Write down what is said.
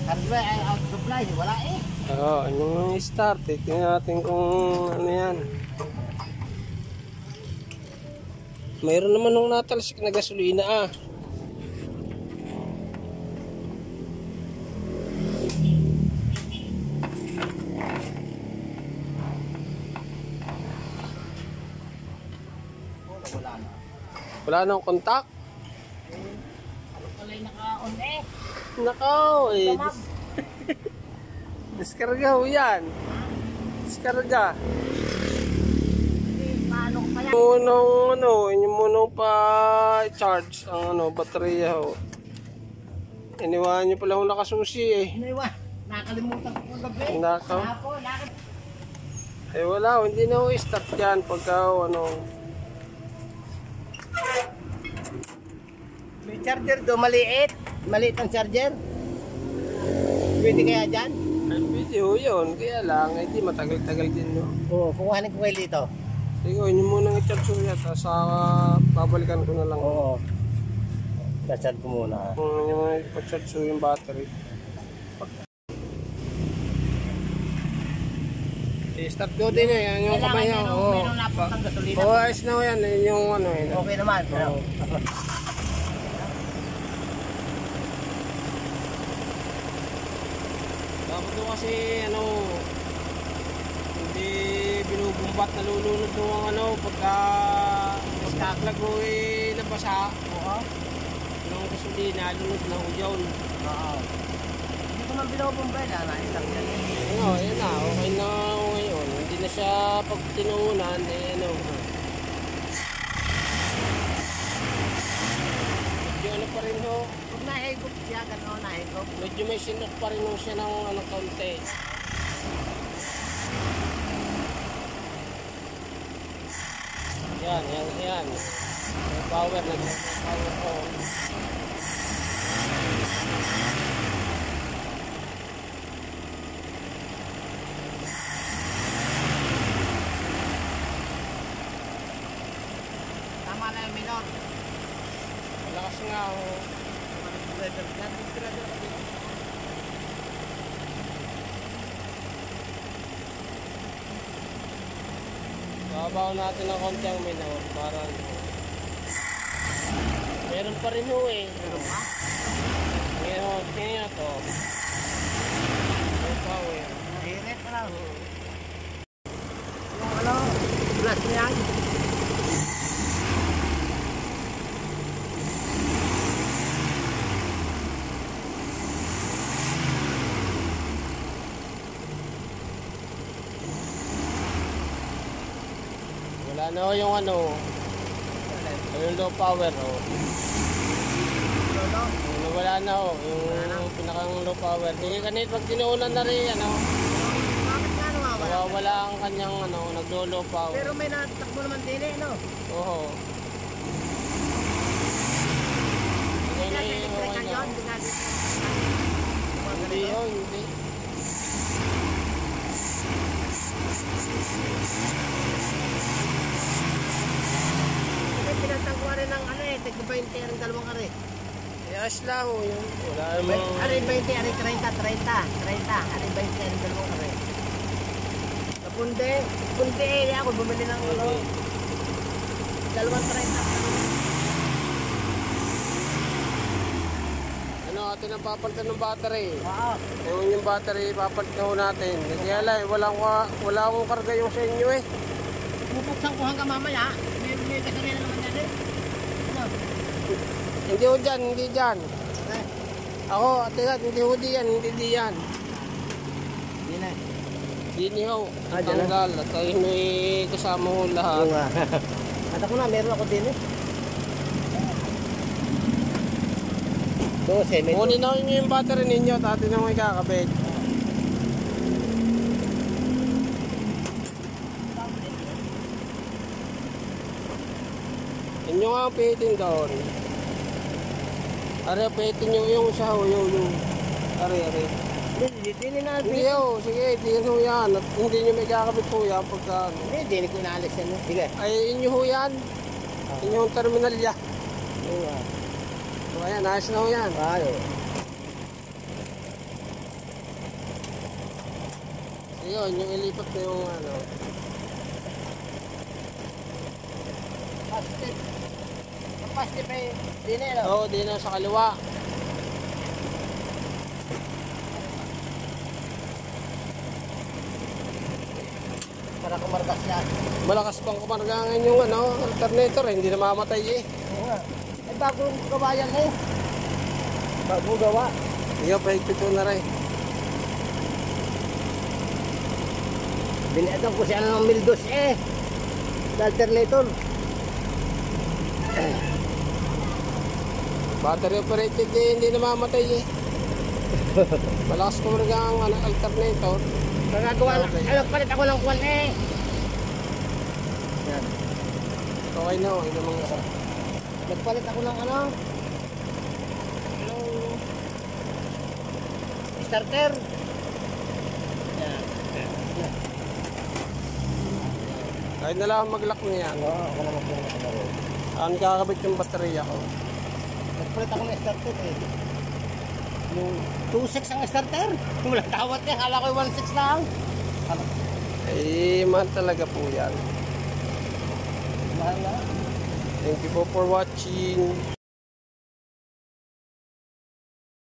Hardware ay out supply, wala eh. Oo, yung start eh. Tingnan natin kung ano yan. Mayroon naman nung natalsik na gasolina ah. Wala nang kontak. Wala yung naka-on eh. Nakaw eh. Diskarga ho yan. Diskarga. Paano ko pa yan? Yung munong pa charge ang baterya ho. Iniwan nyo pala ho nakasusi eh. Iniwan. Nakalimutan ko kagabi. Nakaw. Hapon, Ay wala ho, hindi na ho start yan pagka may charger do, maliit. Maliit ang charger. Pwede kaya dyan? ay pwede ho yun, kaya lang hindi matagal-tagal din no. Oo, kukuhanin ko kayo dito. Sige, yun yung munang i-charge ho yan, tapos babalikan ko na lang. Oo. Charge ko muna. Kung yung i-charge ho yung battery. I-start ko din eh, yan yung kamay ho. Meron napuntang gasolina. Oo, ayos na ho yan, yun yung eh. Okay naman. Oo. Dapat doon kasi hindi binubumbat, nalulunod nung pagka staglag mo eh nabasa. Oo. Nung gasolina, lunod na ho yun. Oo. Hindi ko man binubumbay na isang yan. Oo, yan na, okay na ho ngayon. Hindi na siya pag tinuunan, medyo pa rin ho. Huwag nahigop siya, gano'n nahigop. Medyo may sinok pa rin ho siya ng kaunti. Yan. May power, nag-power po. Tama na yung minor. Malakas nga ho. Babaw natin ng konti ang minor para meron pa rin ho eh. Meron pa? Ngayon, kaya to. May power. Nahirit na lang. Yung blast niyan. Wala na ho yung yung low power ho. Wala na ho, yung pinakang low power. Hindi kanit pag tinuunan na rin, Bakit nga nawawala? nawawala ang kanyang naglo-low power. Pero may natakbo naman din eh, no? Oo. Hindi na Ngayon sa ay electric okay na na. yun. Hindi ho, hindi. Kasi pinatangkuha rin ng tigbo 20 ang dalawang are. Ayos lang ho yun. Wala namang... Are 20, are 30. Are 20 ang dalawang are. Sa pundi ako bumili ng dalawang 30. Atin ang papalitan ng battery. Oo. Yung battery, papalitan ho natin. Kaya lang, wala akong karga yung sa inyo eh. Bubuksan ko hanggang mamaya. May gasolina naman yan eh. Ano? Hindi ho dyan, hindi dyan. Eh, Ako, atigat, hindi ho diyan, hindi diyan. yun na. Hindi ho, Dyan na. tanggal. At ayun ay kasama ho lahat. At ako na, meron ako din eh. 12, may Kunin na nyo yung battery ninyo, at atin na may kakabit. Inyo nga ang pihitin doon. Are, pihitin nyo yung isa ho, yung. Are. Hindi na. Hindi ho, sige, tingin ho yan. At hindi nyo may kakabit ho yan pagka Hindi ko inaalis yan. Sige. ay inyo ho yan. Inyong terminal yan. Oo nga. So ayan, ayos na ho yan. Ay. Ayun, yung ilipat na yung ano. Pastip. Ang pastip ay din eh. Oo, di na sa kaliwa. Para kumargas yan. Malakas pang kumargangan yung ano, alternator, hindi na mamatay eh. Oo nga. Ay bagong gawa yan eh. Bagong gawa. Iyo, paigpito na rin. Binetong ko siya ng Mildos eh. Sa alternator. Battery operated eh, hindi na mamatay eh. Malakas kumargangan ang alternator. Nagagawa lang. Ano, palit ako ng kwan eh. Yan. Okay na, okay namang isa. Nagpalit ako ng ano? Ng starter. Yan. Yan. Kahit na lang mag-lock niya. Ano, ako naman po nakabaro. Saan kakabit yung baterya ko? Nagpalit ako ng starter eh. Yung 2.6 ang starter. Walang tawad eh. Hala ko yung 1.6 lang. Ano? Eh, mahal talaga po yan. Mahal na. Thank you po for watching.